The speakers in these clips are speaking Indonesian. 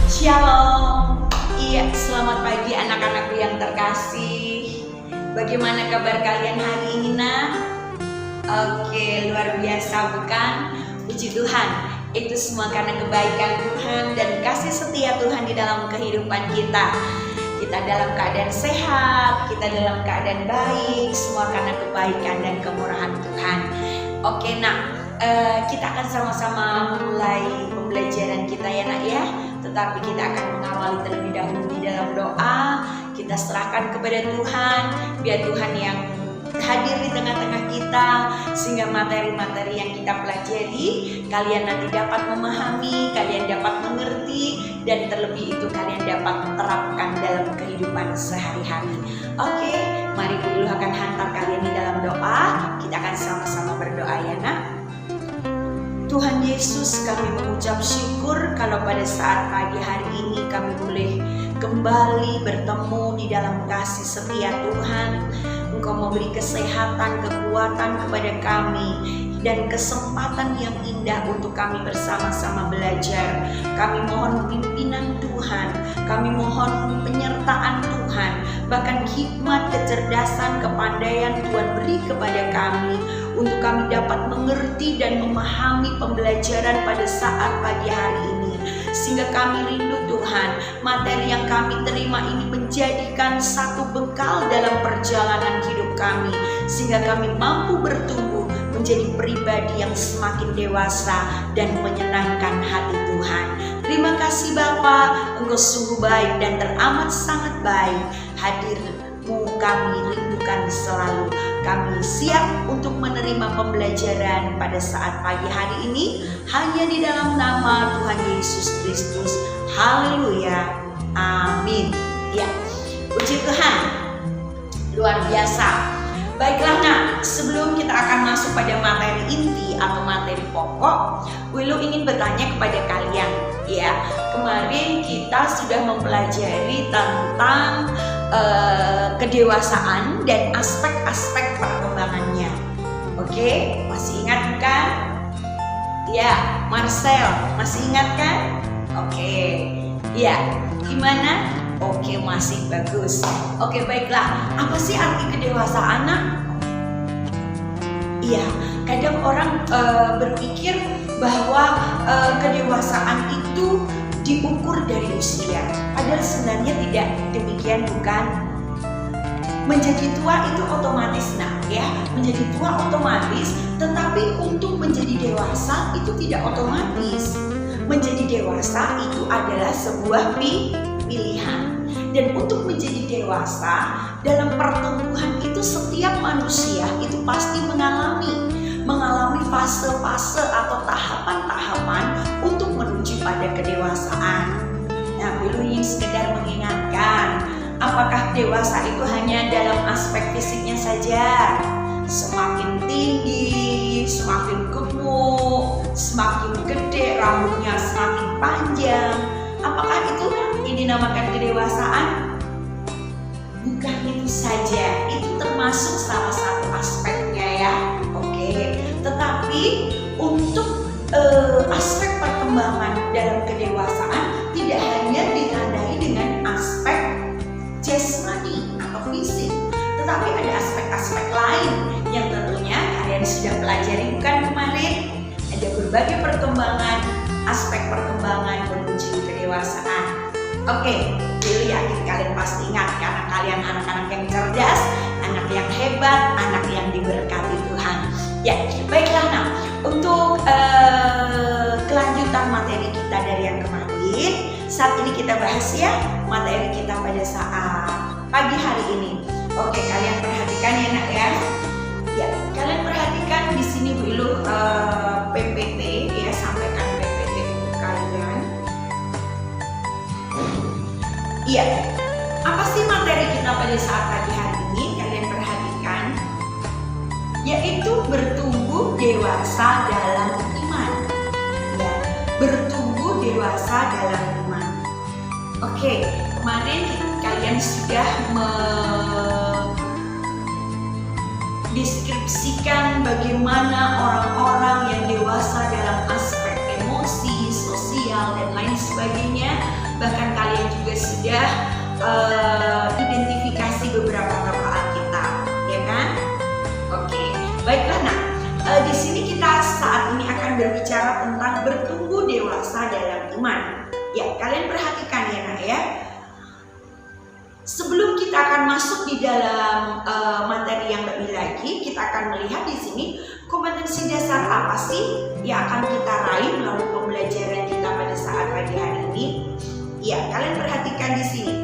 Shalom. Iya, selamat pagi anak-anakku yang terkasih. Bagaimana kabar kalian hari ini, nak? Oke, luar biasa bukan? Puji Tuhan, itu semua karena kebaikan Tuhan dan kasih setia Tuhan di dalam kehidupan kita. Kita dalam keadaan sehat, kita dalam keadaan baik, semua karena kebaikan dan kemurahan Tuhan. Oke, nak, kita akan sama-sama mulai pembelajaran kita ya, nak ya. Tetapi kita akan mengawali terlebih dahulu di dalam doa. Kita serahkan kepada Tuhan, biar Tuhan yang hadir di tengah-tengah kita, sehingga materi-materi yang kita pelajari kalian nanti dapat memahami, kalian dapat mengerti, dan terlebih itu kalian dapat menerapkan dalam kehidupan sehari-hari. Oke, mari dulu akan hantar kalian di dalam doa. Kita akan sama-sama berdoa ya, nak. Tuhan Yesus, kami mengucap syukur kalau pada saat pagi hari ini kami boleh kembali bertemu di dalam kasih setia Tuhan. Engkau memberi kesehatan, kekuatan kepada kami, dan kesempatan yang indah untuk kami bersama-sama belajar. Kami mohon pimpinan Tuhan, kami mohon penyertaan Tuhan, bahkan hikmat, kecerdasan, kepandaian Tuhan beri kepada kami, untuk kami dapat mengerti dan memahami pembelajaran pada saat pagi hari ini. Sehingga kami rindu Tuhan, materi yang kami terima ini menjadikan satu bekal dalam perjalanan hidup kami, sehingga kami mampu bertumbuh menjadi pribadi yang semakin dewasa dan menyenangkan hati Tuhan. Terima kasih Bapa, Engkau sungguh baik dan teramat sangat baik. Hadir-Mu kami rindukan selalu. Kami siap untuk menerima pembelajaran pada saat pagi hari ini hanya di dalam nama Tuhan Yesus Kristus. Haleluya. Amin. Ya, puji Tuhan. Luar biasa. Baiklah nak, sebelum kita akan masuk pada materi inti atau materi pokok, Wilu ingin bertanya kepada kalian. Ya, kemarin kita sudah mempelajari tentang kedewasaan dan aspek-aspek perkembangannya. Oke, masih ingat bukan? Ya, Marcel, masih ingat kan? Oke, ya, gimana? Oke, masih bagus. Oke, baiklah. Apa sih arti kedewasaan, nak? Iya, kadang orang berpikir bahwa kedewasaan itu diukur dari usia. Padahal sebenarnya tidak demikian, bukan? Menjadi tua itu otomatis, nak ya. Menjadi tua otomatis, tetapi untuk menjadi dewasa itu tidak otomatis. Menjadi dewasa itu adalah sebuah pilihan. Dan untuk menjadi dewasa dalam pertumbuhan itu setiap manusia itu pasti mengalami fase-fase atau tahapan-tahapan untuk menuju pada kedewasaan. Nah, Wilu ingin sekedar mengingatkan, apakah dewasa itu hanya dalam aspek fisiknya saja? Semakin tinggi, semakin gemuk, semakin gede, rambutnya semakin panjang. Apakah itu yang dinamakan kedewasaan? Bukan itu saja, itu termasuk salah satu aspeknya ya. Oke, tetapi untuk aspek perkembangan dalam kedewasaan tidak hanya ditandai dengan aspek jasmani atau fisik, tetapi ada aspek-aspek lain yang tentunya kalian sudah pelajari bukan kemarin. Ada berbagai perkembangan, aspek perkembangan menuju kedewasaan. Oke, Willy yakin kalian pasti ingat karena kalian anak-anak yang cerdas, anak yang hebat, anak yang diberkati Tuhan. Ya, baiklah nah, untuk kelanjutan materi kita dari yang kemarin, saat ini kita bahas ya materi kita pada saat pagi hari ini. Oke, kalian perhatikan ya nak ya. Ya, kalian perhatikan di sini Wilu PPT ya, sampaikan PPT untuk kalian. Iya, apa sih materi kita pada saat pagi hari ini? Kalian perhatikan, yaitu bertumbuh dewasa dalam iman. Ya, bertumbuh dewasa dalam iman. Oke, kemarin kalian sudah mendeskripsikan bagaimana orang-orang yang dewasa dalam aspek emosi, identifikasi beberapa tokoh Alkitab, ya kan? Oke, baiklah. Nah, di sini kita saat ini akan berbicara tentang bertumbuh dewasa dalam iman. Ya, kalian perhatikan ya nak ya. Sebelum kita akan masuk di dalam materi yang lebih lagi, kita akan melihat di sini kompetensi dasar apa sih yang akan kita raih melalui pembelajaran kita pada saat pagi hari ini. Ya, kalian perhatikan di sini.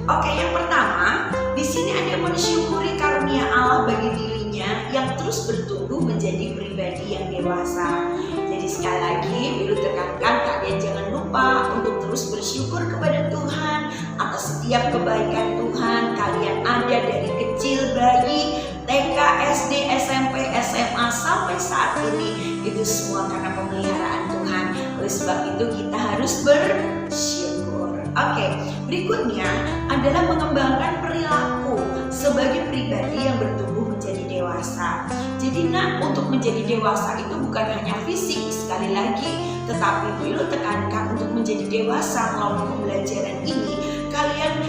Oke, yang pertama, di sini ada mensyukuri karunia Allah bagi dirinya yang terus bertumbuh menjadi pribadi yang dewasa. Jadi sekali lagi, Bilu tekankan kalian jangan lupa untuk terus bersyukur kepada Tuhan atas setiap kebaikan Tuhan. Kalian ada dari kecil, bayi, TK, SD, SMP, SMA sampai saat ini. Itu semua karena pemeliharaan Tuhan. Oleh sebab itu kita harus bersyukur. Oke, berikutnya adalah mengembangkan perilaku sebagai pribadi yang bertumbuh menjadi dewasa. Jadi nak, untuk menjadi dewasa itu bukan hanya fisik sekali lagi, tetapi Bilu tekankan untuk menjadi dewasa melalui pembelajaran ini. Kalian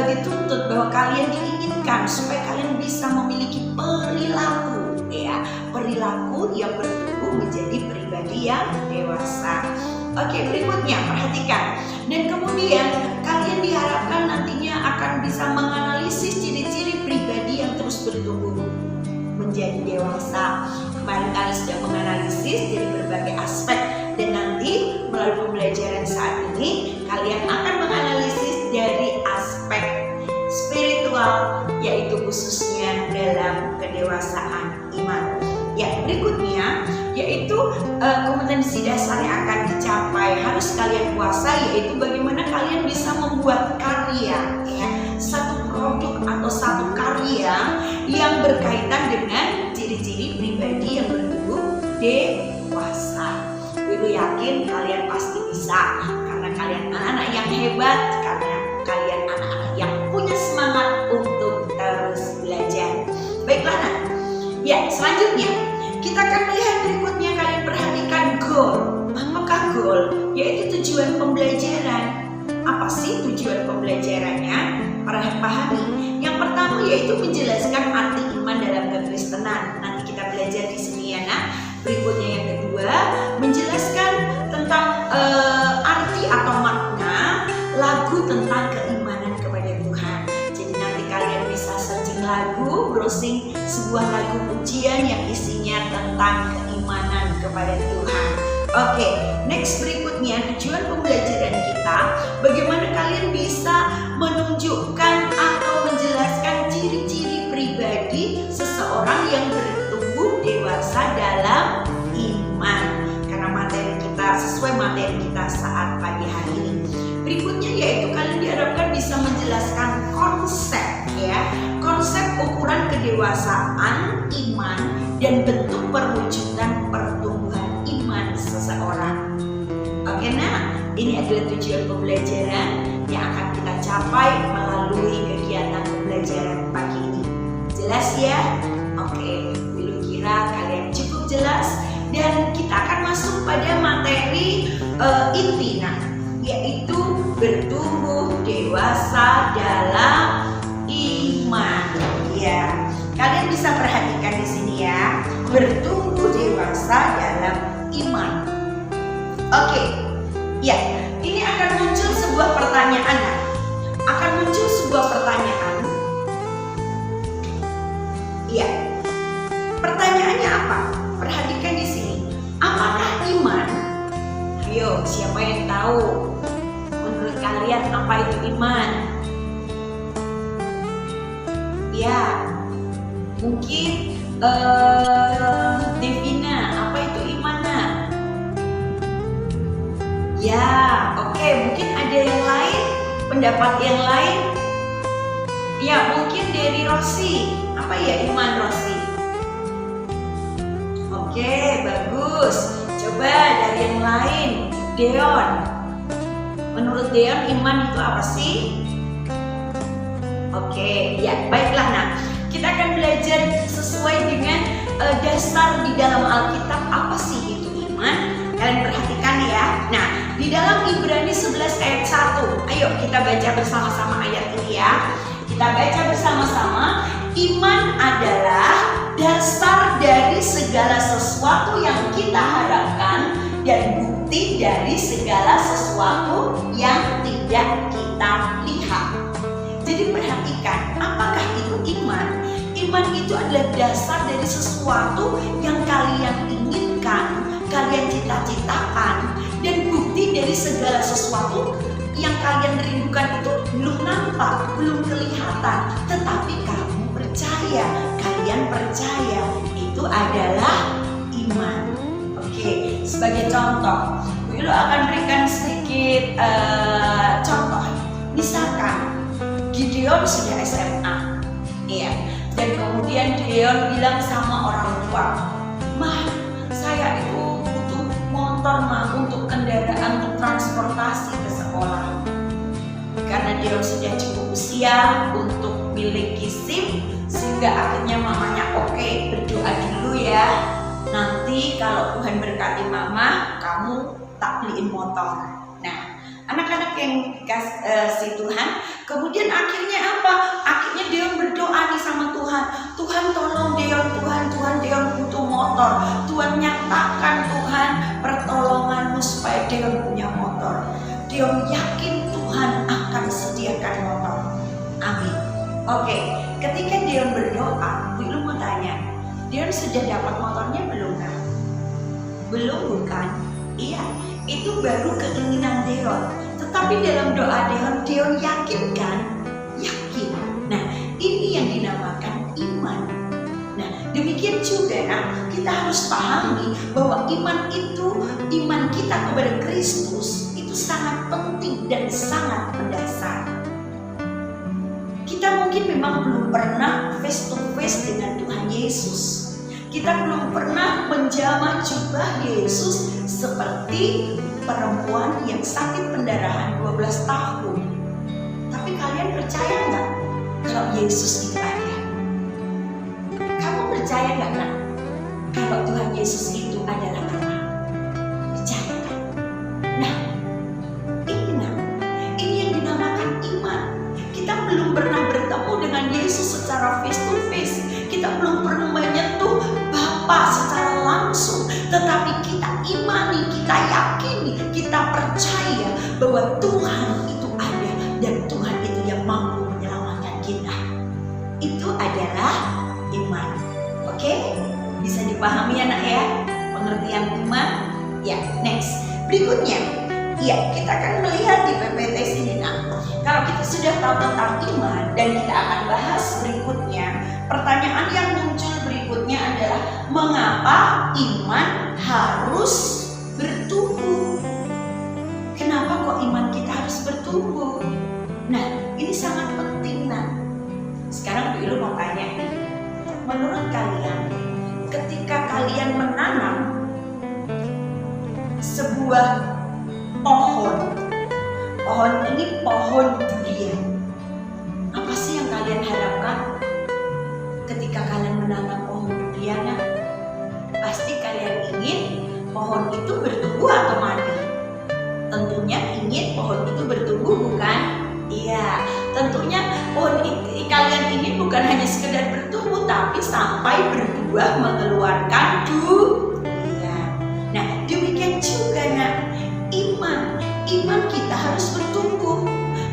dituntut bahwa kalian diinginkan supaya kalian bisa memiliki perilaku, ya, perilaku yang bertumbuh menjadi pribadi yang dewasa. Oke, berikutnya perhatikan. Dan kemudian kalian diharapkan nantinya akan bisa menganalisis ciri-ciri pribadi yang terus bertumbuh menjadi dewasa. Kemarin kalian sudah menganalisis dari berbagai aspek, dan nanti melalui pembelajaran saat ini kalian akan menganalisis dari aspek spiritual, yaitu khususnya dalam kedewasaan iman. Ya, berikutnya yaitu kompetensi dasar yang akan dicapai harus kalian kuasai, yaitu bagaimana kalian bisa membuat karya, ya, satu produk atau satu karya yang berkaitan dengan ciri-ciri pribadi yang bertumbuh dewasa. Bilu yakin kalian pasti bisa, karena kalian anak-anak yang hebat, karena kalian anak-anak yang punya semangat untuk terus belajar. Baiklah nak. Ya, selanjutnya kita akan melihat berikutnya, kalian perhatikan goal. Apakah goal? Yaitu tujuan pembelajaran. Apa sih tujuan pembelajarannya? Pahami. Yang pertama yaitu menjelaskan arti iman dalam kekristenan. Nanti kita belajar di sini ya nak. Berikutnya yang kedua, menjelaskan tentang arti atau makna lagu tentang keimanan kepada Tuhan. Jadi nanti kalian bisa searching lagu, browsing sebuah lagu pujian yang isinya tentang keimanan kepada Tuhan. Oke, next berikutnya tujuan pembelajaran kita, bagaimana kalian bisa menunjukkan atau menjelaskan ciri-ciri pribadi seseorang yang bertumbuh dewasa dalam iman. Karena materi kita sesuai materi kita saat pagi hari ini. Berikutnya yaitu kalian diharapkan bisa menjelaskan konsep, ya, konsep ukuran kedewasaan iman dan bentuk perwujudan pertumbuhan iman seseorang. Oke nah, ini adalah tujuan pembelajaran yang akan kita capai melalui kegiatan pembelajaran pagi ini. Jelas ya? Oke, Bilu kira kalian cukup jelas, dan kita akan masuk pada materi inti nah, yaitu bertumbuh dewasa dalam iman. Ya, kalian bisa perhatikan di sini ya, bertumbuh dewasa dalam iman. Oke, ya, ini akan muncul sebuah pertanyaan. Ya, pertanyaannya apa? Perhatikan di sini. Apakah iman? Ayo, siapa yang tahu? Menurut kalian apa itu iman? Ya, mungkin Devina, apa itu iman nak? Ya, oke, mungkin ada yang lain, pendapat yang lain. Ya, mungkin dari Rosi, apa ya iman Rosi? Oke, bagus. Coba dari yang lain, Deon. Menurut Deon iman itu apa sih? Oke, ya baiklah. Nah, kita akan belajar sesuai dengan dasar di dalam Alkitab apa sih itu iman. Kalian perhatikan ya. Nah, di dalam Ibrani 11 ayat 1, ayo yuk kita baca bersama-sama ayat ini ya. Kita baca bersama-sama. Iman adalah dasar dari segala sesuatu yang kita harapkan dan bukti dari segala sesuatu yang tidak kita lihat. Jadi perhatikan, apakah itu iman? Iman itu adalah dasar dari sesuatu yang kalian inginkan, kalian cita-citakan, dan bukti dari segala sesuatu yang kalian rindukan itu belum nampak, belum kelihatan, tetapi kamu percaya, kalian percaya, itu adalah iman. Oke, sebagai contoh, Bu Ilu akan berikan sedikit contoh. Misalkan Gideon sudah SMA, ya, dan kemudian Gideon bilang sama orang tua, "Mah, saya itu butuh motor mah untuk kendaraan untuk transportasi ke sekolah." Karena Gideon sudah cukup usia untuk miliki SIM, sehingga akhirnya mamanya oke, berdoa dulu ya. Nanti kalau Tuhan berkati mama, kamu tak beliin motor. Nah, anak-anak yang dikasih Tuhan, kemudian akhirnya apa? Akhirnya Deon berdoa nih sama Tuhan. Tuhan tolong Deon, Tuhan Deon butuh motor. Tuhan nyatakan Tuhan pertolonganmu supaya Deon punya motor. Deon yakin Tuhan akan sediakan motor. Amin. Oke, ketika Deon berdoa, Bu Ilu mau tanya, Deon sudah dapat motornya belum kan? Belum bukan? Iya, itu baru keinginan Deon. Tetapi dalam doa Deon yakin kan? Yakin. Nah, ini yang dinamakan iman. Nah, demikian juga kita harus pahami bahwa iman kita kepada Kristus itu sangat penting dan sangat mendasar. Kita mungkin memang belum pernah face to face dengan Tuhan Yesus. Kita belum pernah menjamah jubah Yesus seperti perempuan yang sakit pendarahan 12 tahun. Tapi kalian percaya nggak kalau Yesus itu ada? Kamu percaya nggak nak? Kalau Tuhan Yesus itu adalah Allah? Percaya kan? Nah, ini yang dinamakan iman. Kita belum pernah bertemu dengan Yesus secara face to face. Kita belum pernah menyentuh Bapa secara langsung. Tetapi kita imani, kita yakini, kita percaya bahwa Tuhan itu ada dan Tuhan itu yang mampu menyelamatkan kita. Itu adalah iman. Oke? Bisa dipahami ya nak ya? Pengertian iman? Ya, next. Berikutnya, ya kita akan melihat di PPT sini nak. Kalau kita sudah tahu tentang iman dan kita akan bahas berikutnya, pertanyaan yang muncul berikutnya adalah mengapa iman harus bertumbuh? Kenapa kok iman kita harus bertumbuh? Nah, ini sangat penting nak. Sekarang Bu Ilu mau tanya nih, menurut kalian ketika kalian menanam sebuah pohon ini pohon durian, apa sih yang kalian harapkan ketika kalian menanam pohon durian? Pasti kalian ingin pohon itu bertumbuh atau mati? Tentunya ingin pohon itu bertumbuh bukan? Iya, tentunya pohon kalian ingin bukan hanya sekedar bertumbuh tapi sampai berbuah mengeluarkan durian. Nah, demikian juga nak, iman kita harus bertumbuh,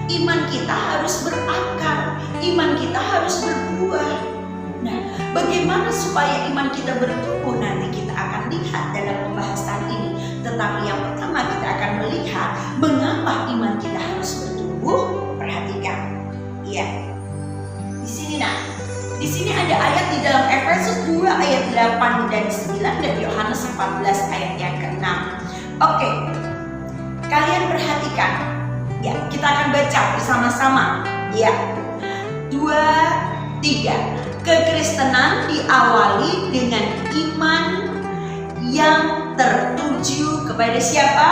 iman kita harus berakar, iman kita harus berbuah. Nah, bagaimana supaya iman kita bertumbuh nanti kita akan lihat dalam pembahasan ini. Tetapi yang pertama kita akan melihat mengapa iman kita harus bertumbuh. Perhatikan, ya. Di sini nak, di sini ada ayat di dalam Efesus 2 ayat 8 dan 9 dan Yohanes 14 ayat yang ke-6. Oke. Kalian perhatikan, ya kita akan baca bersama-sama, ya. 2, 3. Kekristenan diawali dengan iman yang tertuju kepada siapa?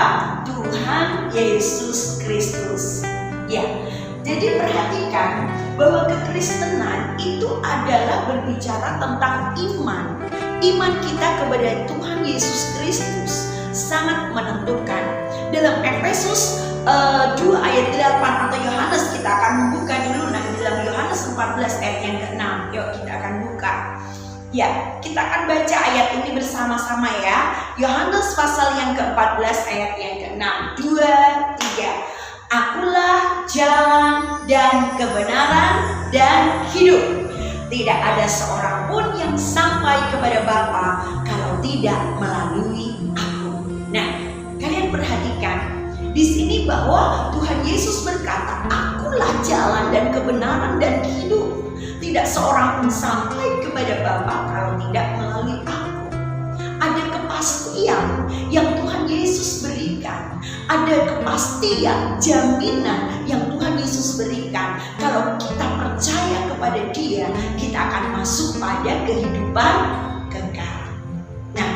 Tuhan Yesus Kristus. Ya, jadi perhatikan bahwa kekristenan itu adalah berbicara tentang iman. Iman kita kepada Tuhan Yesus Kristus sangat menentukan. dalam Efesus 2 ayat 8 atau Yohanes, kita akan membuka dulu dalam Yohanes 14 ayat yang ke-6. Yuk kita akan buka. Ya, kita akan baca ayat ini bersama-sama ya. Yohanes pasal yang ke-14 ayat yang ke-6. 2, 3. Akulah jalan dan kebenaran dan hidup. Tidak ada seorang pun yang sampai kepada Bapa kalau tidak melalui aku. Nah, kalian perhatikan di sini bahwa Tuhan Yesus berkata, akulah jalan dan kebenaran dan hidup. Tidak seorang pun sampai kepada Bapa kalau tidak melalui aku. Ada kepastian yang Tuhan Yesus berikan. Ada kepastian, jaminan yang Tuhan Yesus berikan. Kalau kita percaya kepada Dia, kita akan masuk pada kehidupan kekal. Nah,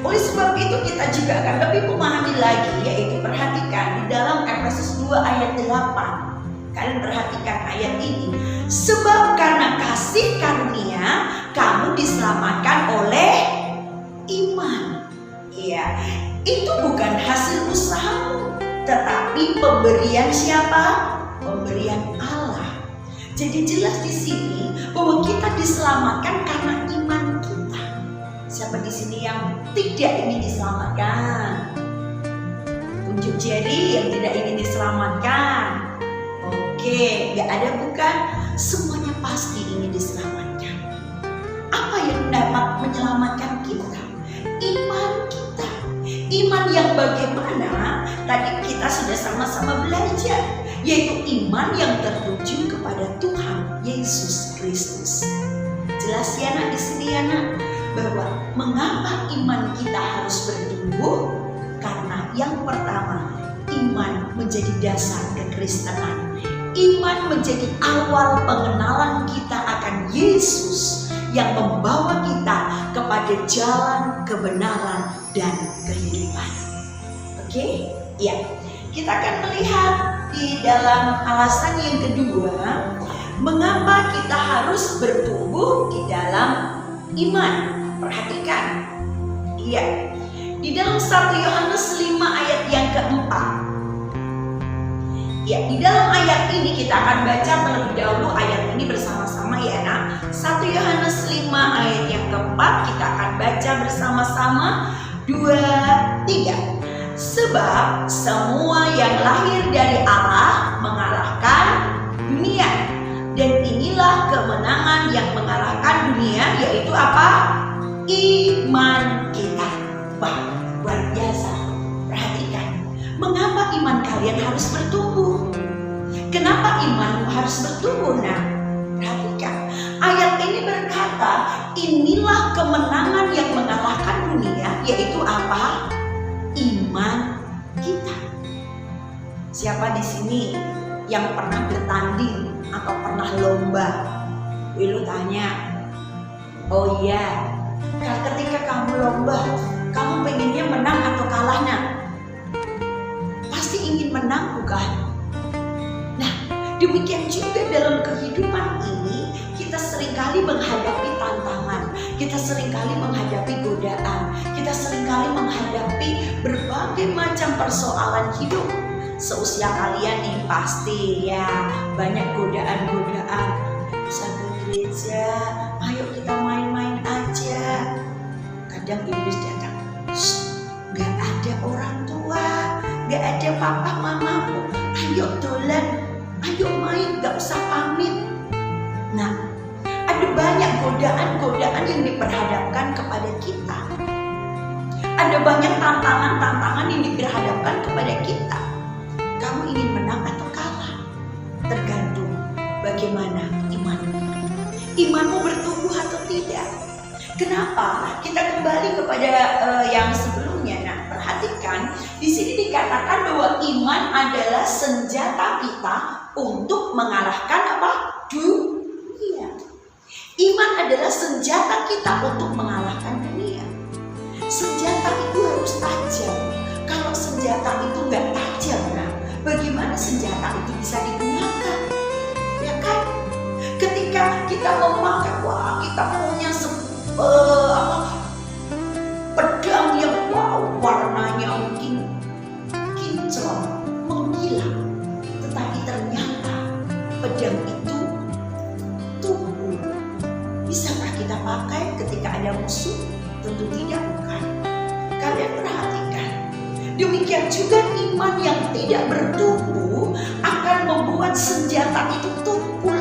oleh sebab itu kita juga akan lebih memahami lagi, yaitu perhatikan di dalam Efesus 2 ayat 8. Kalian perhatikan ayat ini. Sebab karena kasih karunia kamu diselamatkan oleh iman. Iya, itu bukan hasil usahamu, tetapi pemberian siapa? Pemberian Allah. Jadi jelas di sini bahwa kita diselamatkan karena iman kita. Siapa di sini yang tidak ingin diselamatkan? Tunjuk jari yang tidak ingin diselamatkan. Oke, gak ada bukan? Semuanya pasti ingin diselamatkan. Apa yang dapat menyelamatkan kita? Iman kita. Iman yang bagaimana? Tadi kita sudah sama-sama belajar, yaitu iman yang tertuju kepada Tuhan Yesus Kristus. Jelas ya nak di sini ya nak, bahwa mengapa iman kita harus bertumbuh? Karena yang pertama, iman menjadi dasar kekristenan. Iman menjadi awal pengenalan kita akan Yesus yang membawa kita kepada jalan kebenaran dan kehidupan. Oke? Ya. Kita akan melihat di dalam alasan yang kedua, mengapa kita harus bertumbuh di dalam iman. Perhatikan. Iya. Di dalam 1 Yohanes 5 ayat yang keempat. Ya, di dalam ayat ini kita akan baca terlebih dahulu ayat ini bersama-sama ya nak. 1 Yohanes 5 ayat yang keempat kita akan baca bersama-sama. 2, 3. Sebab semua yang lahir dari Allah mengalahkan dunia. Dan inilah kemenangan yang mengalahkan dunia, yaitu apa? Iman kita. Wah, luar biasa. Perhatikan. Mengapa iman kalian harus bertumbuh? Kenapa imanmu harus bertumbuh? Nah, perhatikan. Ayat ini berkata, inilah kemenangan yang mengalahkan dunia, yaitu apa? Iman kita. Siapa di sini yang pernah bertanding atau pernah lomba? Lu tanya, oh iya, ketika kamu lomba, kamu pengennya menang atau kalah nak? Pasti ingin menang bukan? Nah, demikian juga dalam kehidupan ini, kita seringkali menghadapi tantangan, kita seringkali menghadapi godaan, kita seringkali menghadapi berbagai macam persoalan hidup. Seusia kalian nih pasti ya banyak godaan-godaan. Bisa ke gereja, ayo kita main-main aja. Kadang iblis datang, gak ada orang tua, gak ada papa mamamu, ayo dolan, ayo main, gak usah pamit. Nah, ada banyak godaan-godaan yang diperhadapkan kepada kita. Ada banyak tantangan-tantangan yang diperhadapkan kepada kita. Kamu ingin menang atau kalah? Tergantung bagaimana imanmu. Imanmu bertumbuh atau tidak? Kenapa? Kita kembali kepada yang sebelumnya. Nah, perhatikan, di sini dikatakan bahwa iman adalah senjata kita untuk mengalahkan apa? Dunia. Iman adalah senjata kita untuk mengalahkan dunia. Senjata itu harus tajam. Kalau senjata itu nggak tajam, nah, bagaimana senjata itu bisa digunakan? Ya kan? Ketika kita memakai, wah, kita punya pedang yang wow, warnanya mungkin kinclong, menghilang. Tetapi ternyata pedang itu tumpul. Bisakah kita pakai ketika ada musuh? Tentu tidak, bukan. Kalian perhatikan. Demikian juga iman yang tidak bertumbuh akan membuat senjata itu tumpul.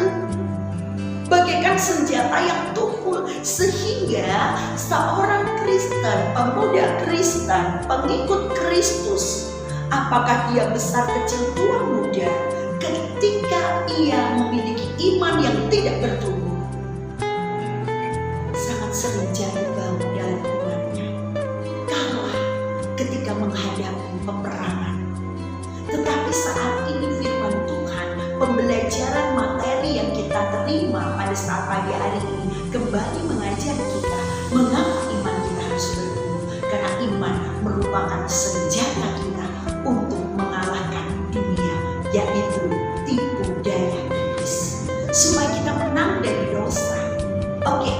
Bagaikan senjata yang tumpul, sehingga seorang Kristen, pemuda Kristen, pengikut Kristus, apakah dia besar, kecil, tua, muda, ketika ia memiliki iman yang tidak bertumbuh, sangat sering jatuh bau dalam imannya, kalah ketika menghadapi peperangan. Tetapi saat ini firman Tuhan, pembelajaran materi yang kita terima pada saat pagi hari ini kembali mengajar kita mengapa iman kita harus bertumbuh. Karena iman merupakan senjata kita untuk mengalahkan dunia, yaitu tipu daya iblis, supaya kita menang dari dosa. Oke,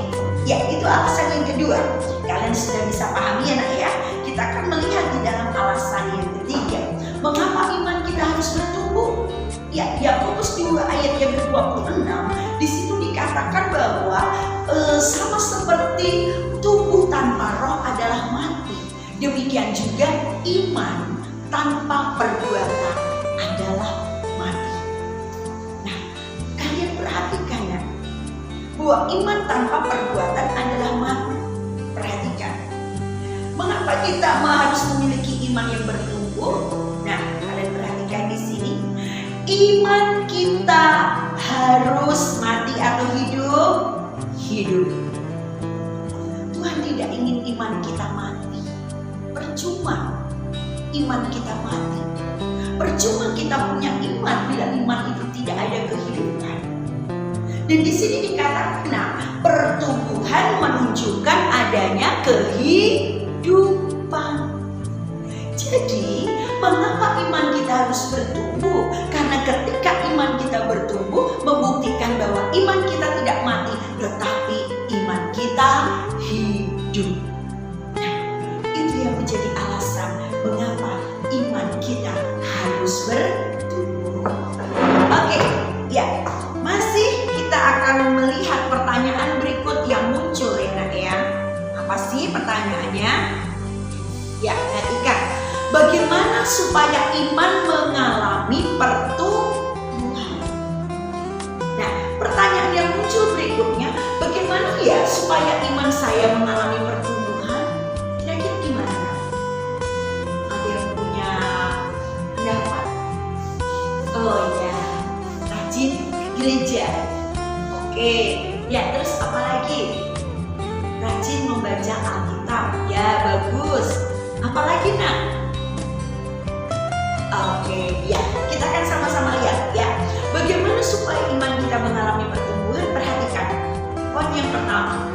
ya itu alasan yang kedua. Kalian sudah bisa pahami ya nak ya. Kita akan melihat di dalam alasan yang ketiga, mengapa iman kita harus bertumbuh. Ya, Yakobus 2 ayat yang ke-26, di situ dikatakan bahwa sama seperti tubuh tanpa roh adalah mati, demikian juga iman tanpa perbuatan adalah mati. Nah, kalian perhatikan ya, bahwa iman tanpa perbuatan adalah mati. Perhatikan, mengapa kita harus memiliki iman yang bertumbuh? Nah, kalian perhatikan di sini, iman kita harus mati atau hidup? Hidup. Tuhan tidak ingin iman kita mati. Percuma iman kita mati. Percuma kita punya iman bila iman itu tidak ada kehidupan. Dan di sini dikatakan, nah, pertumbuhan menunjukkan adanya kehidupan. Jadi, mengapa iman kita harus bertumbuh? Karena ketika iman kita bertumbuh, membuktikan bahwa iman kita tidak mati, tetapi iman kita hidup. Nah, itu yang menjadi alasan mengapa iman kita harus bertumbuh. Oke, ya, masih kita akan melihat pertanyaan berikut yang muncul ya nak ya. Apa sih pertanyaannya? Ya, perhatikan. Bagaimana supaya iman mengalami pertumbuhan? Nah, pertanyaan yang muncul berikutnya, bagaimana ya supaya iman saya mengalami pertumbuhan? Kira-kira gimana? Ada yang punya pendapat? Oh ya, rajin ke gereja. Oke, ya terus apa lagi? Rajin membaca Alkitab. Ya, bagus. Apalagi nak? Oke, ya, kita akan sama-sama lihat ya. Bagaimana supaya iman kita mengalami pertumbuhan? Perhatikan. Poin yang pertama,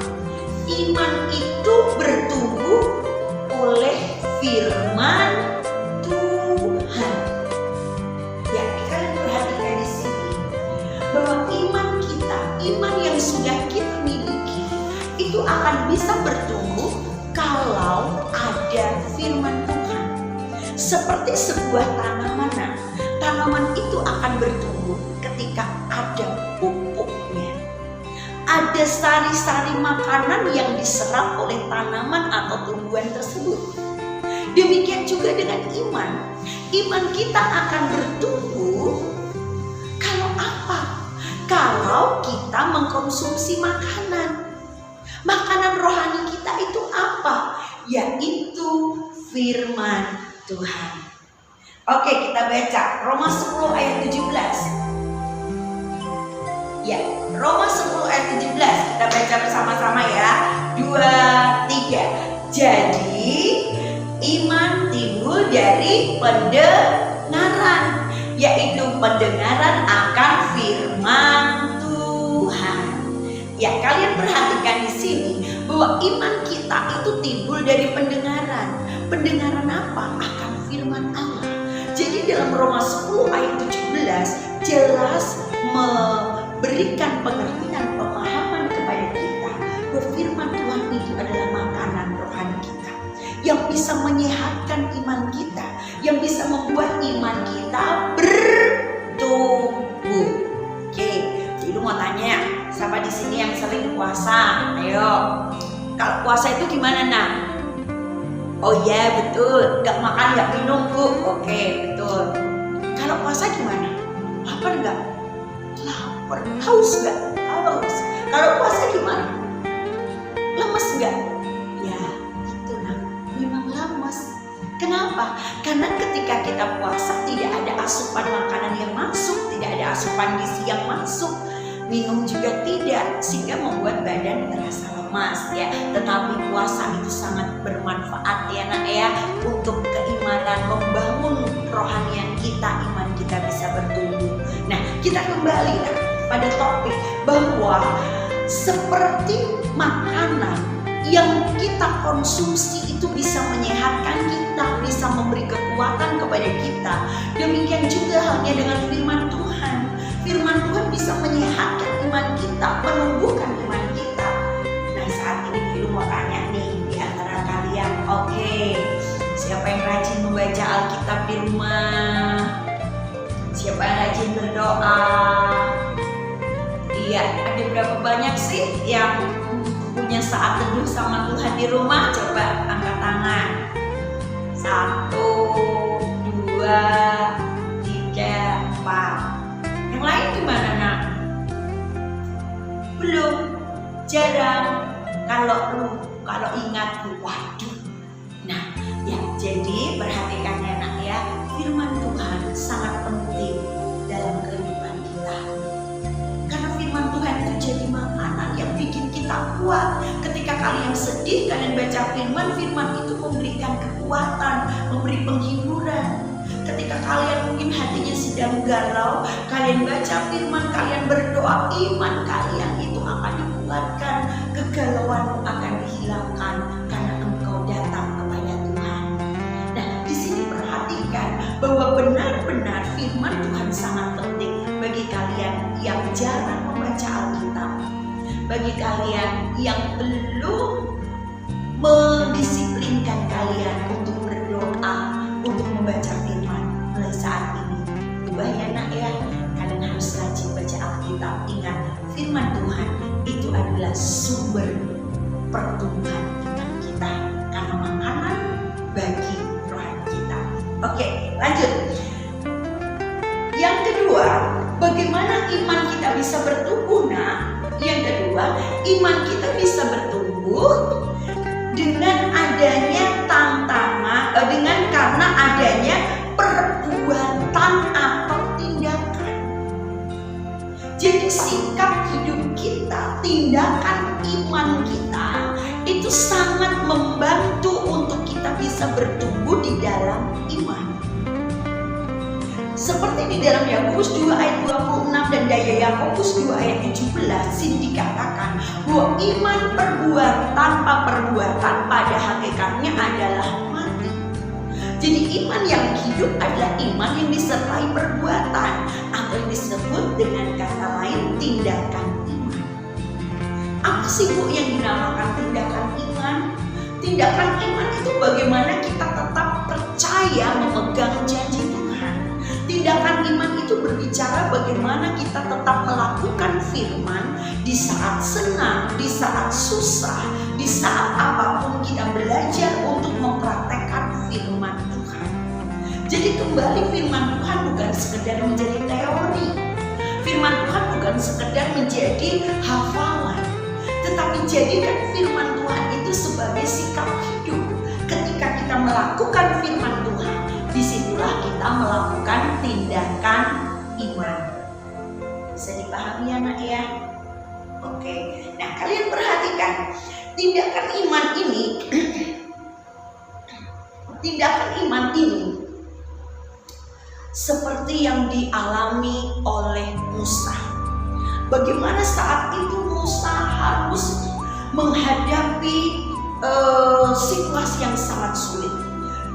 iman itu bertumbuh oleh firman Tuhan. Ya, kalian perhatikan di sini bahwa iman kita, iman yang sudah kita miliki, itu akan bisa bertumbuh kalau ada firman Tuhan. Seperti sebuah tanaman, tanaman itu akan bertumbuh ketika ada pupuknya. Ada sari-sari makanan yang diserap oleh tanaman atau tumbuhan tersebut. Demikian juga dengan iman. Iman kita akan bertumbuh kalau apa? Kalau kita mengkonsumsi makanan. Makanan rohani kita itu apa? Yaitu firman Tuhan. Oke, kita baca Roma 10 ayat 17. Ya, Roma 10 ayat 17. Kita baca bersama-sama ya. 2, 3. Jadi, iman timbul dari pendengaran, yaitu pendengaran akan firman Tuhan. Ya, kalian perhatikan di sini bahwa iman kita itu timbul dari pendengaran. Pendengaran apa? Akan firman Allah. Jadi dalam Roma 10 ayat 17 jelas memberikan pengertian, pemahaman kepada kita bahwa firman Tuhan itu adalah makanan rohani kita yang bisa menyehatkan iman kita, yang bisa membuat iman kita bertumbuh. Oke, jadi lu mau tanya, siapa di sini yang sering puasa? Ayo, kalau puasa itu gimana, nak? Oh iya betul, nggak makan nggak minum bu. Oke betul. Kalau puasa gimana? Lapar nggak? Lapar. Haus nggak? Haus. Kalau puasa gimana? Lemes nggak? Ya itu nak, memang lemes. Kenapa? Karena ketika kita puasa tidak ada asupan makanan yang masuk, tidak ada asupan gizi yang masuk, minum juga tidak, sehingga membuat badan terasa lemas ya. Tetapi puasa itu sangat bermanfaat ya nak ya, untuk keimanan, membangun rohanian kita, iman kita bisa bertumbuh. Nah, kita kembali nak pada topik bahwa seperti makanan yang kita konsumsi itu bisa menyehatkan kita, bisa memberi kekuatan kepada kita. Demikian juga halnya dengan firman Tuhan. Firman Tuhan bisa menyehatkan iman kita, menumbuhkan iman kita. Nah saat ini Bilu mau tanya nih di antara kalian, oke, siapa yang rajin membaca Alkitab di rumah? Siapa yang rajin berdoa? Iya, ada berapa banyak sih yang punya saat teduh sama Tuhan di rumah? Coba angkat tangan. 1, 2, 3, 4. Yang lain gimana nak? Belum, jarang. Kalau ingat, waduh. Nah, ya jadi perhatikan ya nak ya, firman Tuhan sangat penting dalam kehidupan kita. Karena firman Tuhan itu jadi makanan yang bikin kita kuat. Ketika kalian sedih, kalian baca firman, firman itu memberikan kekuatan, memberi penghiburan. Ketika kalian mungkin hatinya sedang galau, kalian baca firman, kalian berdoa, iman kalian itu akan dikuatkan, kegalauan akan dihilangkan karena engkau datang kepada Tuhan. Nah, di sini perhatikan bahwa benar-benar firman Tuhan sangat penting bagi kalian yang jarang membaca Alkitab, bagi kalian yang belum mendisiplinkan kalian untuk berdoa, untuk membaca firman. Mulai saat ini, ubah ya nak ya, kalian harus rajin baca Alkitab. Ingat, firman Tuhan itu adalah sumber pertumbuhan iman kita, karena makanan bagi rohani kita. Oke, lanjut. Yang kedua, bagaimana iman kita bisa bertumbuh nak? Yang kedua, iman kita bisa bertumbuh dengan adanya karena adanya perbuatan atau tindakan. Jadi sikap hidup kita, tindakan iman kita itu sangat membantu untuk kita bisa bertumbuh di dalam iman. Seperti di dalam Yakobus 2 ayat 26 dan daya Yakobus 2 ayat 17 sini dikatakan bahwa iman perbuatan tanpa perbuatan pada hakikatnya adalah mati. Jadi iman yang hidup adalah iman yang disertai perbuatan, atau yang disebut dengan kata lain tindakan iman. Apa sih Bu yang dinamakan tindakan iman? Tindakan iman itu bagaimana kita tetap percaya memegang janji Tuhan. Tindakan iman itu berbicara bagaimana kita tetap melakukan firman di saat senang, di saat susah, di saat apapun kita belajar untuk mempraktekkan firman Tuhan. Jadi kembali firman Tuhan bukan sekedar menjadi teori. Firman Tuhan bukan sekedar menjadi hafalan. Tetapi jadikan firman Tuhan itu sebagai sikap hidup. Ketika kita melakukan firman Tuhan, disitulah kita melakukan tindakan iman. Bisa dipahami ya nak ya? Oke, nah kalian perhatikan tindakan iman ini seperti yang dialami oleh Musa. Bagaimana saat itu Musa harus menghadapi situasi yang sangat sulit.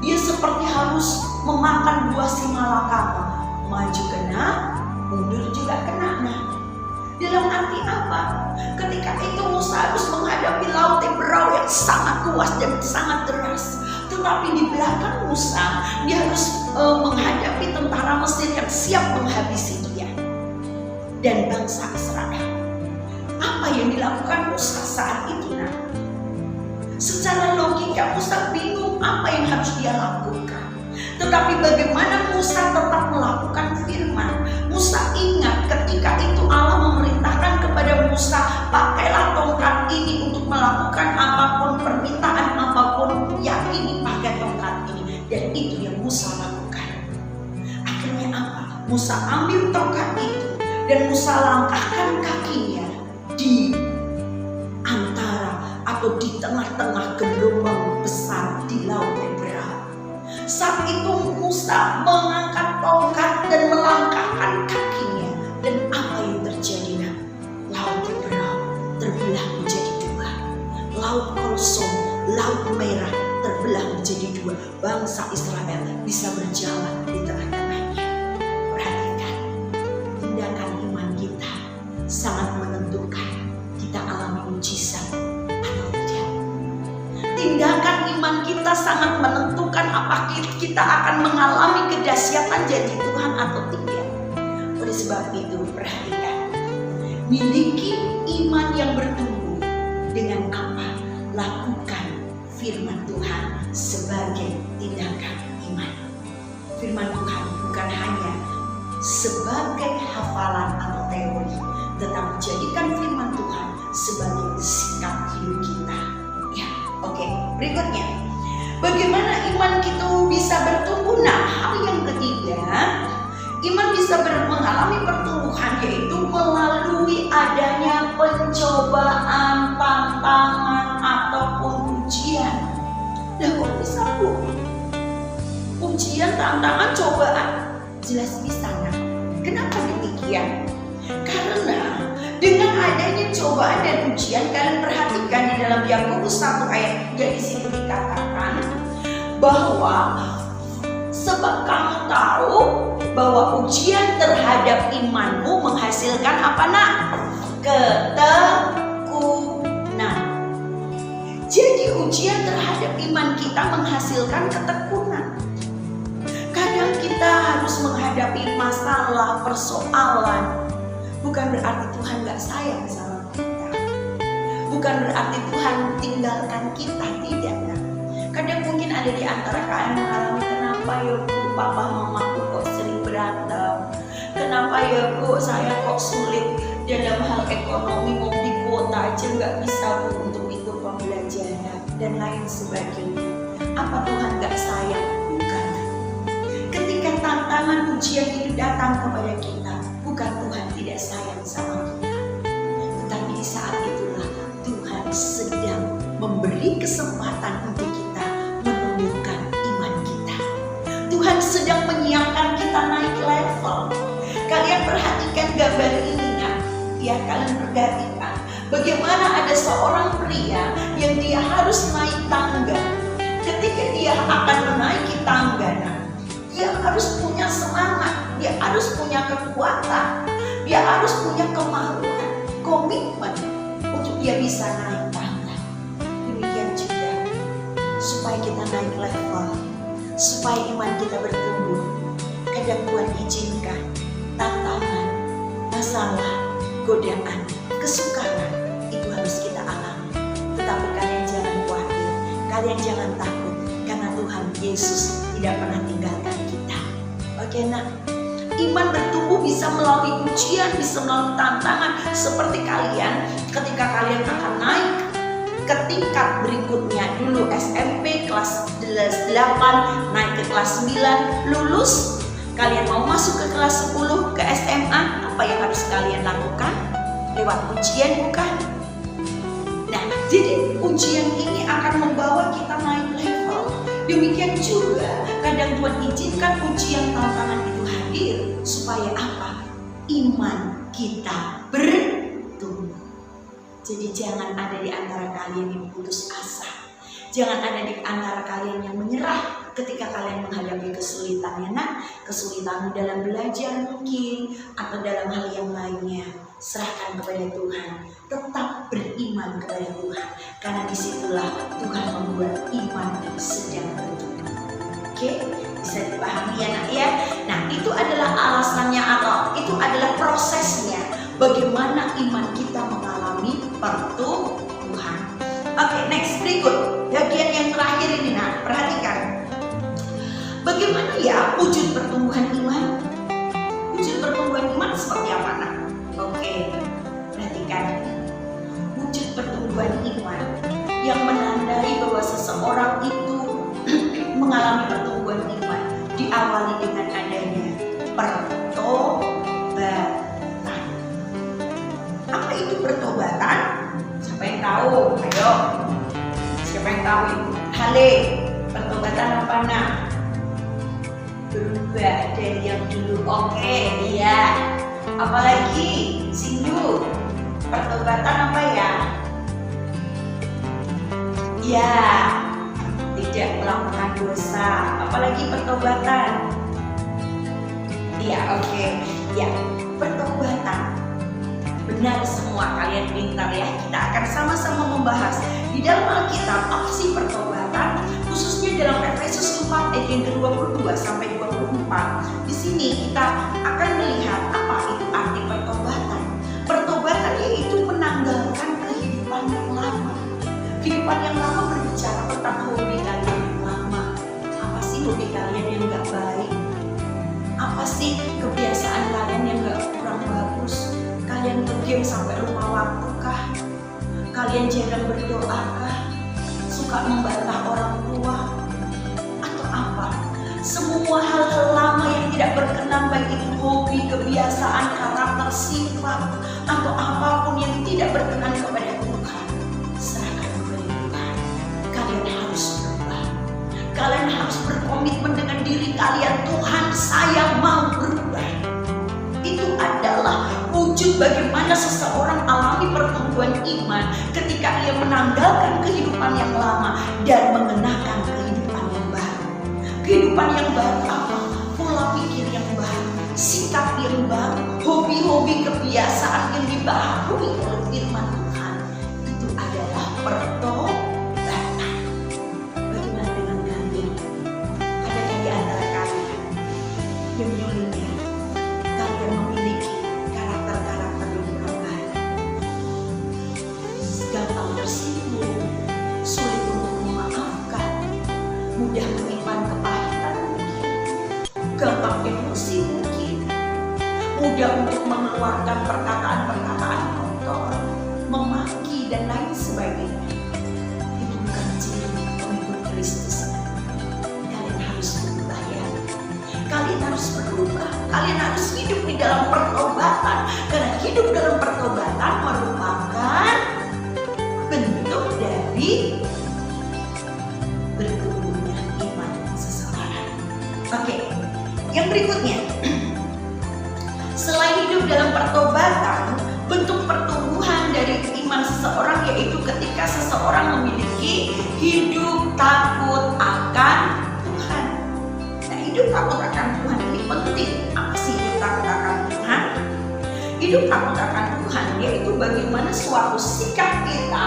Dia seperti harus memakan buah simalakama, maju kena, mundur juga kena. Nah, dalam arti apa? Ketika itu Musa harus menghadapi laut Teberau yang sangat luas dan sangat deras. Tetapi di belakang Musa, dia harus menghadapi tentara Mesir yang siap menghabisi dia dan bangsa Israel. Apa yang dilakukan Musa saat itu? Nah, secara logika Musa bingung apa yang harus dia lakukan. Tetapi bagaimana Musa tetap melakukan firman? Musa ingat ketika itu Allah memerintahkan kepada Musa, pakailah tongkat ini untuk melakukan apapun permintaan, apapun yakini pakai tongkat ini. Dan itu yang Musa lakukan. Akhirnya apa? Musa ambil tongkat itu dan Musa langkahkan kakinya di antara atau di tengah-tengah gelombang besar di Laut Hebrau. Saat itu Musa mengangkat tongkat dan melangkahkan kakinya, dan apa yang terjadi? Nah, Laut Hebrau terbelah menjadi dua. Laut Kolsom, Laut Merah terbelah menjadi dua. Bangsa Israel bisa berjalan di tengah-tengahnya. Perhatikan, tindakan iman kita sangat menentukan kita alami mujizat atau tidak. Tindakan iman kita sangat menentukan apakah kita akan mengalami kedahsyatan janji Tuhan atau tidak. Oleh sebab itu, perhatikan, miliki iman yang bertumbuh dengan apa? Lakukan firman Tuhan sebagai tindakan iman. Firman Tuhan bukan hanya sebagai hafalan atau teori, tetapi jadikan firman Tuhan sebagai sikap hidup kita. Ya, oke. Berikutnya, bagaimana iman kita bisa bertumbuh? Nah, hal yang ketiga, iman bisa mengalami pertumbuhan yaitu melalui adanya pencobaan, tantangan ataupun ujian. Nah, kok bisa Bu? Ujian, tantangan, cobaan jelas bisa. Nah, kenapa demikian? Karena dengan adanya cobaan dan ujian, kalian perhatikan di dalam Yakobus 1 ayat 3 di sini dikatakan bahwa sebab kamu tahu bahwa ujian terhadap imanmu menghasilkan apa nak? Ketekunan. Jadi ujian terhadap iman kita menghasilkan ketekunan. Kadang kita harus menghadapi masalah, persoalan. Bukan berarti Tuhan gak sayang sama kita. Bukan berarti Tuhan tinggalkan kita, tidak. Nah, kadang mungkin ada di antara kalian mengalami, kenapa ya Bu, papa mamaku kok sering berantem? Kenapa ya Bu, saya kok sulit dalam hal ekonomi, mau di kuota aja gak bisa Bu untuk ikut pembelajaran dan lain sebagainya. Apa Tuhan gak sayang? Bukan. Ketika tantangan ujian itu datang kepada kita, bukan Tuhan tidak sayang sama kita, tetapi di saat itulah Tuhan sedang memberi kesempatan untuk kita menumbuhkan iman kita. Tuhan sedang menyiapkan kita naik level. Kalian perhatikan gambar ini kan? Ya, kalian perhatikan bagaimana ada seorang pria yang dia harus naik tangga. Ketika dia akan menaiki tangga, dia harus punya semangat, dia harus punya kekuatan, dia harus punya kemauan, komitmen untuk dia bisa naik tangga. Demikian juga supaya kita naik level, supaya iman kita bertumbuh. Kadang Tuhan izinkan tantangan, masalah, godaan, kesukaran itu harus kita alami. Tetapi kalian jangan khawatir, kalian jangan takut, karena Tuhan Yesus tidak pernah tinggalkan kita. Oke, nah, iman bertumbuh bisa melalui ujian, bisa melalui tantangan. Seperti kalian, ketika kalian akan naik ke tingkat berikutnya, dulu SMP kelas 8, naik ke kelas 9, lulus, kalian mau masuk ke kelas 10, ke SMA, apa yang harus kalian lakukan? Lewat ujian, bukan? Nah, jadi ujian ini akan membawa kita naik level. Demikian juga kadang Tuhan izinkan ujian, tantangan itu hadir supaya apa? Iman kita bertumbuh. Jadi jangan ada di antara kalian yang putus asa. Jangan ada di antara kalian yang menyerah ketika kalian menghadapi kesulitan. Ya, nah, kesulitan dalam belajar mungkin atau dalam hal yang lainnya. Serahkan kepada Tuhan. Tetap beriman kepada Tuhan. Karena disitulah Tuhan membuat iman sedang bertumbuh. Oke? Bisa dipahami ya nak ya. Nah itu adalah alasannya atau itu adalah prosesnya bagaimana iman kita mengalami pertumbuhan. Oke, next, berikut bagian yang terakhir ini nak, perhatikan. Bagaimana ya wujud pertumbuhan iman? Wujud pertumbuhan iman seperti apa nak? Oke, perhatikan. Wujud pertumbuhan iman yang menandai bahwa seseorang itu mengalami pertumbuhan iman diawali dengan adanya pertobatan. Apa itu pertobatan? Siapa yang tahu? Ayo, siapa yang tahu? Hale, pertobatan apa nak? Berubah dari yang dulu. Oke, iya. Apalagi Sindu, pertobatan apa ya? Ya, tidak melakukan dosa. Apalagi pertobatan? Iya, oke. Ya, pertobatan. Benar semua, kalian pintar ya. Kita akan sama-sama membahas di dalam Alkitab apa sih pertobatan, khususnya dalam Efesus 4 ayat yang ke-22 sampai 24. Di sini kita akan melihat apa itu arti pertobatan. Pertobatan yaitu menanggalkan kehidupan yang lama. Kehidupan yang lama berbicara tentang hobi kalian yang lama. Apa sih hobi kalian yang gak baik? Apa sih kebiasaan kalian yang gak kurang bagus? Kalian game sampai lupa waktu kah? Kalian jarang berdoa kah? Suka membantah orang tua? Atau apa? Semua hal-hal lama yang tidak berkenan, baik itu hobi, kebiasaan, karakter, sifat, atau apapun yang tidak berkenan kepada Tuhan, serahkan kepada Tuhan. Kalian harus berubah. Kalian harus berkomitmen dengan diri kalian. Tuhan, saya mau berubah. Itu adalah wujud bagaimana seseorang alami pertumbuhan iman ketika ia menanggalkan kehidupan yang lama dan mengenakan kehidupan yang baru. Kehidupan yang baru apa? Pola pikir yang baru, sikap yang baru, hobi-hobi, kebiasaan yang dibaharui oleh firman Tuhan. Itu adalah pertobatan. Bagaimana dengan kalian? Adakah di antara kalian yang dulunya kalian memiliki karakter-karakter yang kurang baik, gampang tersinggung, sulit untuk memaafkan, mudah menyimpan kepahitan mungkin, gampang emosi mungkin, mudah untuk mengeluarkan perkataan-perkataan kotor, memaki dan lain sebagainya? Itu bukan ciri pengikut Kristus. Kalian harus berubah ya. Kalian harus berubah. Kalian harus hidup di dalam pertobatan. Karena hidup dalam pertobatan merupakan bentuk dari bertumbuhnya iman seseorang. Oke, yang berikutnya. Selain hidup dalam pertobatan, bentuk pertumbuhan dari iman seseorang yaitu ketika seseorang memiliki hidup takut akan Tuhan. Nah, hidup takut akan Tuhan ini penting. Apa sih hidup takut akan Tuhan? Hidup takut akan Tuhan yaitu bagaimana suatu sikap kita,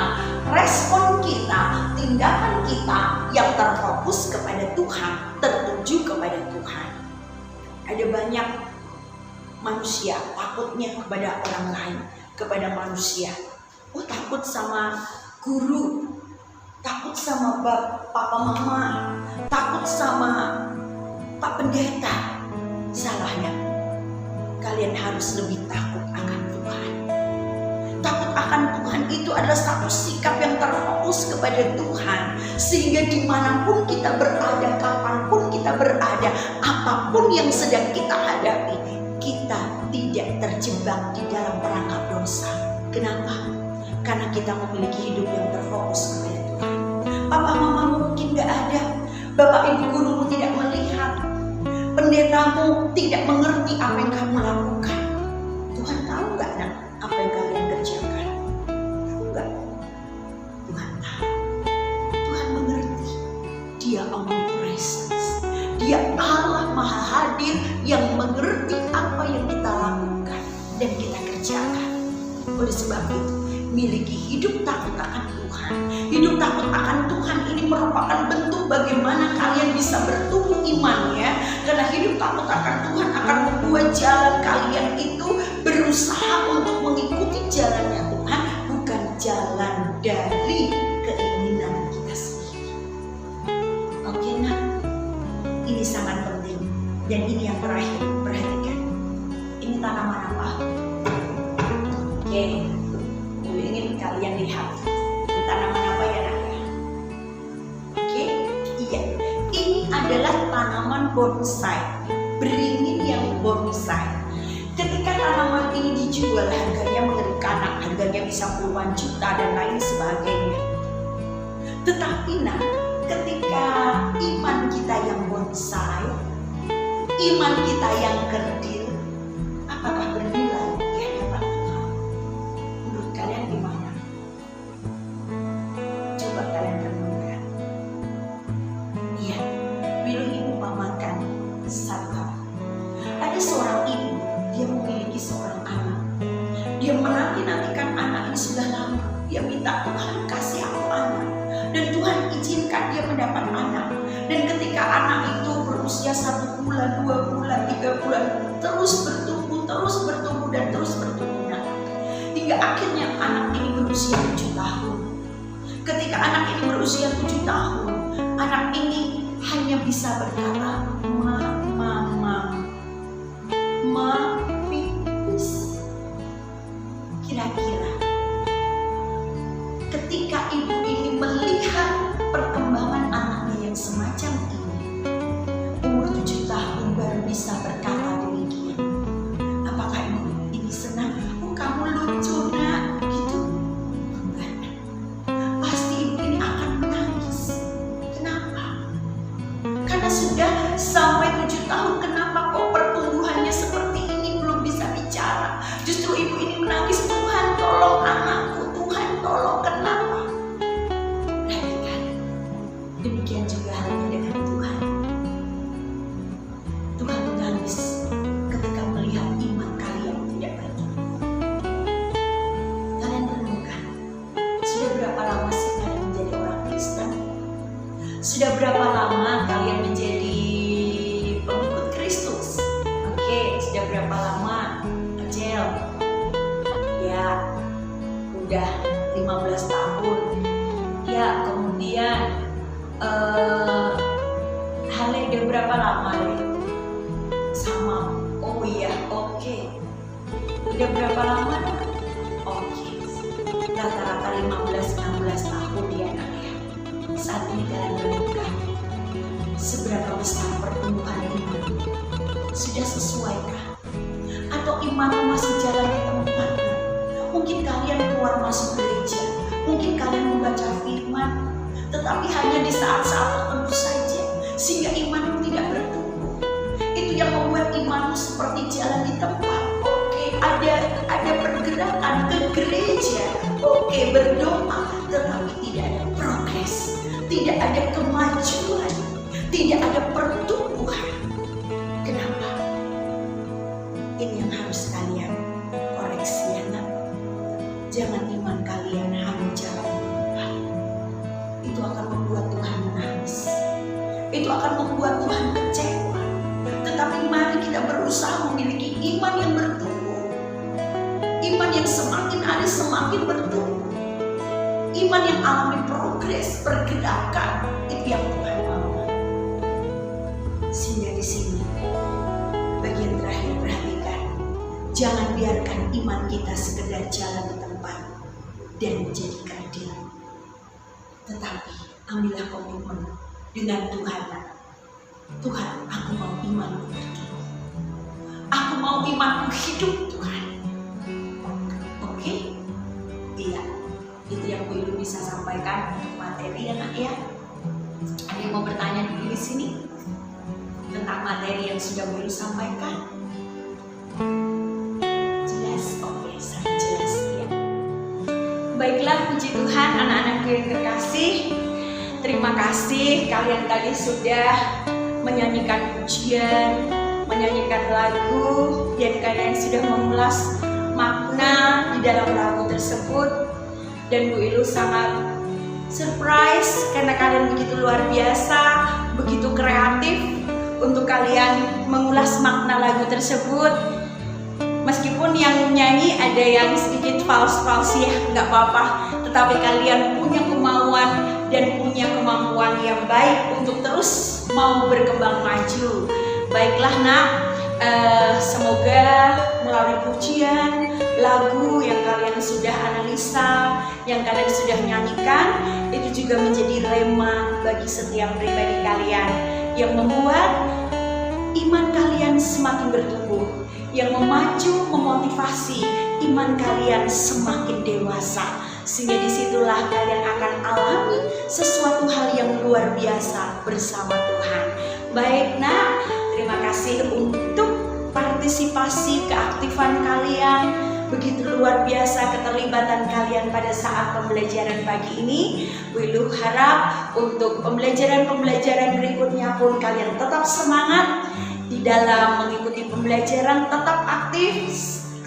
respon kita, tindakan kita yang terfokus kepada Tuhan, tertuju kepada Tuhan. Ada banyak manusia takutnya kepada orang lain, kepada manusia. Oh, takut sama guru, takut sama papa mama, takut sama pak pendeta. Salahnya, kalian harus lebih takut akan Tuhan. Takut akan Tuhan itu adalah satu sikap yang terfokus kepada Tuhan, sehingga dimanapun kita berada, kapanpun kita berada, apapun yang sedang kita hadapi, kita tidak terjebak di dalam perangkap dosa. Kenapa? Karena kita memiliki hidup yang terfokus kepada Tuhan. Papa mama mungkin gak ada, bapak ibu gurumu tidak melihat, pendetamu tidak mengerti apa yang kamu lakukan. Tuhan tahu gak nak apa yang kalian kerjakan? Tahu gak? Tuhan tahu. Tuhan mengerti. Dia omnipresence. Dia Allah Maha Hadir yang mengerti apa yang kita lakukan dan kita kerjakan. Oleh sebab itu, miliki hidup takut akan Tuhan Tuhan. Hidup takut akan Tuhan ini merupakan bentuk bagaimana kalian bisa bertumbuh imannya. Karena hidup takut akan Tuhan akan membuat jalan kalian itu berusaha untuk mengikuti jalannya Tuhan, bukan jalan dari keinginan kita sendiri. Oke, nah, ini sangat penting. Dan ini yang terakhir, perhatikan. Ini tanaman apa? Oke, Ibu ingin kalian lihat. Ini tanaman apa ya, Nak? Oke, iya. Ini adalah tanaman bonsai, beringin yang bonsai. Ketika tanaman ini dijual, harganya mengerikan, harganya bisa puluhan juta dan lain sebagainya. Tetapi nah, ketika iman kita yang bonsai, iman kita yang kerdil, apakah bernilai di hadapan Tuhan? Menurut kalian gimana? Coba kalian renungkan. Iya, Wilu ini umpamakan satu hal. Ada seorang ibu, dia memiliki seorang anak. Dia menanti-nantikan anak ini sudah lama. Dia minta, Tuhan kasih aku anak. Dan Tuhan izinkan dia mendapat anak. Dan ketika anak itu berusia 1 bulan, 2 bulan, 3 bulan, terus bertumbuh dan terus bertumbuh. Hingga akhirnya anak ini berusia 7 tahun. Ketika anak ini berusia 7 tahun, anak ini hanya bisa berkata, Ma, pipis. Kira-kira ketika ibu ini melihat perkembangan anaknya yang semacam ini, umur 7 tahun baru bisa berkata demikian, apakah ibu ini senang? Oh, kamu lucu, Nak, gitu. Bukan. Pasti ibu ini akan menangis. Kenapa? Karena sudah sampai 7 tahun, kenapa kok pertumbuhannya seperti ini, belum bisa bicara? Justru ibu ini menangis, Tuhan tolong anakku, Tuhan tolong. Kenapa? Perhatikan, demikian juga halnya dengan Tuhan. Tuhan menangis ketika melihat iman kalian tidak bertumbuh. Kalian renungkan, sudah berapa lama sih kalian menjadi orang Kristen? Sudah berapa lama kalian menjadi pengikut Kristus? Oke, sudah berapa lama? Kecil? Ya, udah 15 tahun. Ya, kemudian Hale udah berapa lama, Le? Sama. Oh iya, oke. Udah berapa lama? Oke. Rata-rata 15-16 tahun ya, Nak, ya. Saat ini kalian renungkan, seberapa besar pertumbuhan iman? Sudah sesuaikah? Atau imanmu masih jalan di tempat? Mungkin kalian keluar masuk gereja, mungkin kalian membaca firman, tetapi hanya di saat-saat tertentu saja, sehingga imanmu tidak bertumbuh. Itu yang membuat imanmu seperti jalan di tempat. Oke, ada pergerakan ke gereja, oke, berdoa, tetapi tidak ada progres, tidak ada kemajuan, tidak ada pertumbuhan. Kenapa? Ini yang harus kalian koreksi, ya, Nak. Jangan iman kalian hanya jalan di tempat. Itu akan membuat Tuhan menangis. Itu akan membuat Tuhan kecewa. Tetapi mari kita berusaha memiliki iman yang bertumbuh. Iman yang semakin hari semakin bertumbuh. Iman yang alami progres, pergerakan. Itu yang Tuhan mau. Sehingga di sini bagian terakhir, perhatikan. Jangan biarkan iman kita sekedar jalan di tempat dan menjadi kerdil. Tetapi ambillah komitmen dengan Tuhan. Tuhan, aku mau imanku bertumbuh. Aku mau imanku hidup, Tuhan. Oke? Iya. Itu yang Bu Ilu bisa sampaikan untuk materi, ya, Nak, ya. Ada yang mau bertanya dulu di sini tentang materi yang sudah Bu Ilu sampaikan? Jelas? Oke, sangat jelas, ya. Baiklah, puji Tuhan, anak-anakku yang terkasih. Terima kasih kalian tadi sudah menyanyikan pujian, menyanyikan lagu, dan kalian sudah mengulas makna di dalam lagu tersebut. Dan Bu Ilu sangat surprise karena kalian begitu luar biasa, begitu kreatif untuk kalian mengulas makna lagu tersebut. Meskipun yang nyanyi ada yang sedikit false ya, nggak apa-apa. Tetapi kalian punya kemauan dan punya kemampuan yang baik untuk terus mau berkembang maju. Baiklah nak, semoga melalui pujian, lagu yang kalian sudah analisa, yang kalian sudah nyanyikan, itu juga menjadi rema bagi setiap pribadi kalian yang membuat iman kalian semakin bertumbuh, yang memacu, memotivasi iman kalian semakin dewasa, sehingga disitulah kalian akan alami sesuatu hal yang luar biasa bersama Tuhan. Baik nak, terima kasih untuk partisipasi keaktifan kalian, begitu luar biasa keterlibatan kalian pada saat pembelajaran pagi ini. Wilu harap untuk pembelajaran berikutnya pun kalian tetap semangat di dalam mengikuti pembelajaran, tetap aktif,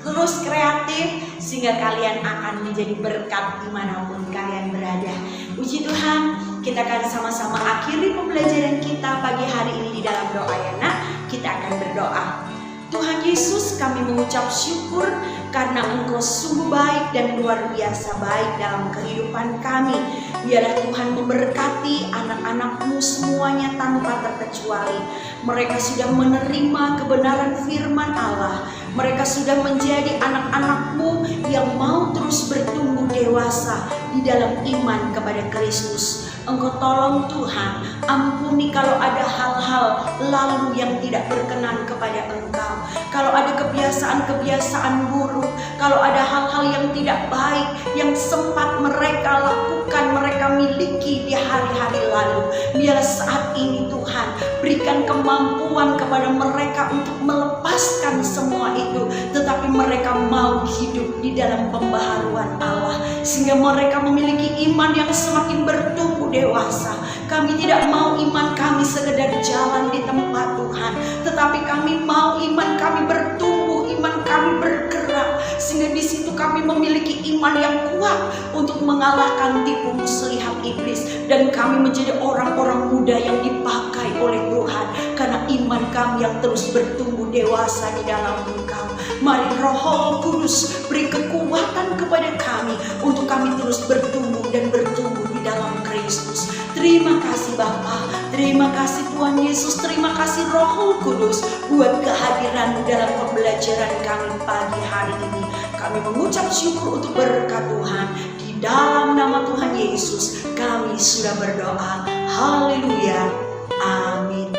terus kreatif, sehingga kalian akan menjadi berkat dimanapun kalian berada. Puji Tuhan, kita akan sama-sama akhiri pembelajaran kita pagi hari ini di dalam doa ya nak. Kita akan berdoa. Tuhan Yesus, kami mengucap syukur karena Engkau sungguh baik dan luar biasa baik dalam kehidupan kami. Biarlah Tuhan memberkati anak-anak-Mu semuanya tanpa terkecuali. Mereka sudah menerima kebenaran firman Allah. Mereka sudah menjadi anak-anak-Mu yang mau terus bertumbuh dewasa di dalam iman kepada Kristus. Engkau tolong Tuhan, ampuni kalau ada hal-hal lalu yang tidak berkenan kepada Engkau. Kalau ada kebiasaan-kebiasaan buruk, kalau ada hal-hal yang tidak baik yang sempat mereka lakukan, mereka miliki di hari-hari lalu, biarlah saat ini Tuhan berikan kemampuan kepada mereka untuk melepaskan semua itu, tetapi mereka mau hidup di dalam pembaharuan Allah, sehingga mereka memiliki iman yang semakin bertumbuh dewasa. Kami tidak mau iman kami sekedar jalan di tempat Tuhan, tetapi kami mau iman kami bertumbuh, iman kami bergerak, sehingga di situ kami memiliki iman yang kuat untuk mengalahkan tipu muslihat iblis, dan kami menjadi orang-orang muda yang dipakai oleh Tuhan karena iman kami yang terus bertumbuh dewasa di dalam Engkau. Mari Roh Kudus beri kekuatan kepada kami untuk kami terus bertumbuh dan bertumbuh di dalam Kristus. Terima kasih Bapa, terima kasih Tuhan Yesus, terima kasih Roh Kudus buat kehadiran dalam pembelajaran kami pagi hari ini. Kami mengucap syukur untuk berkat Tuhan. Di dalam nama Tuhan Yesus kami sudah berdoa. Haleluya. Amin.